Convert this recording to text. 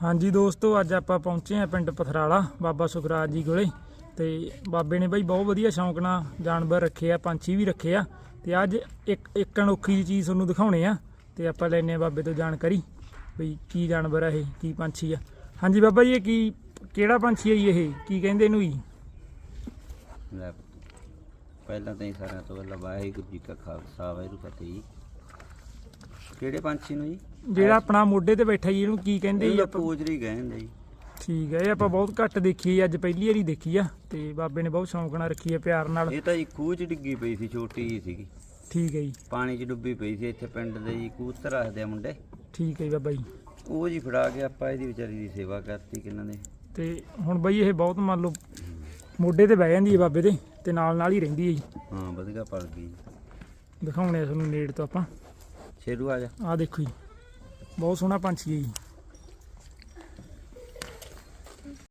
हाँ जी दोस्तों, अज आप पहुंचे हैं पिंड पथराला बाबा सुखराज जी कोले। ते बाबे ने बई बहुत वधिया शौक नाल जानवर रखे आ, पंछी भी रखे आ। ते अज एक अनोखी चीज़ तुहानूं दिखाउणे आ ते आपां लैने बाबे तो जानकारी बई की जानवर है, की पंछी आ। हाँ जी बाबा जी, की किहड़ा पंछी है ये, की कहिंदे इहनूं जी? ਪਹਿਲਾਂ ਤਾਂ ਹੀ ਸਾਰਿਆਂ ਤੋਂ ਪਹਿਲਾਂ ਵਾਹਿਗੁਰੂ ਜੀ ਕਾ ਖਾਲਸਾ ਵਾਹਿਗੁਰੂ ਫਤਿਹ ਜੀ। ਕਿਹੜੇ ਪੰਛੀ ਨੂੰ ਜੀ? ਜਿਹੜਾ ਆਪਣਾ ਮੋਢੇ ਤੇ ਬੈਠਾ ਜੀ, ਇਹਨੂੰ ਕੀ ਕਹਿੰਦੇ ਜੀ? ਆਪਾਂ ਪੂਜਰੀ ਕਹਿੰਦੇ ਜੀ। ਠੀਕ ਹੈ, ਇਹ ਆਪਾਂ ਬਹੁਤ ਘੱਟ ਦੇਖੀ ਹੈ, ਅੱਜ ਪਹਿਲੀ ਵਾਰੀ ਦੇਖੀ ਆ। ਤੇ ਬਾਬੇ ਨੇ ਬਹੁਤ ਸ਼ੌਂਕ ਨਾਲ ਰੱਖੀ ਹੈ, ਪਿਆਰ ਨਾਲ। ਇਹ ਤਾਂ ਜੀ ਖੂਹ 'ਚ ਡਿੱਗੀ ਪਈ ਸੀ, ਛੋਟੀ ਜਿਹੀ ਸੀਗੀ। ਠੀਕ ਹੈ ਜੀ। ਪਾਣੀ 'ਚ ਡੁੱਬੀ ਪਈ ਸੀ। ਇੱਥੇ ਪਿੰਡ ਦੇ ਜੀ ਕਬੂਤਰ ਰੱਖਦੇ ਆ ਮੁੰਡੇ। ਠੀਕ ਹੈ ਜੀ ਬਾਬਾ ਜੀ। ਉਹ ਜੀ ਫੜਾ ਕੇ ਆਪਾਂ ਇਹਦੀ ਵਿਚਾਰੀ ਦੀ ਸੇਵਾ ਕਰਤੀ ਕਿੰਨਾਂ ਨੇ। ਤੇ ਹੁਣ ਬਈ ਇਹ ਬਹੁਤ ਮੰਨ ਲਓ ਮੋਢੇ ਤੇ ਬਹਿ ਜਾਂਦੀ ਹੈ ਬਾਬੇ ਦੇ, ਤੇ ਨਾਲ ਹੀ ਰਹਿੰਦੀ ਹੈ ਜੀ। ਹਾਂ ਵਧੀਆ ਪਲ ਗਈ। ਦਿਖਾਉਣੇ ਤੁਹਾਨੂੰ ਨੇੜ ਤੋਂ ਆਪਾਂ। ਸ਼ੇਰੂ ਆ ਜਾ। ਆਹ ਦੇਖੋ ਜੀ, ਬਹੁਤ ਸੋਹਣਾ ਪੰਛੀ ਹੈ ਜੀ।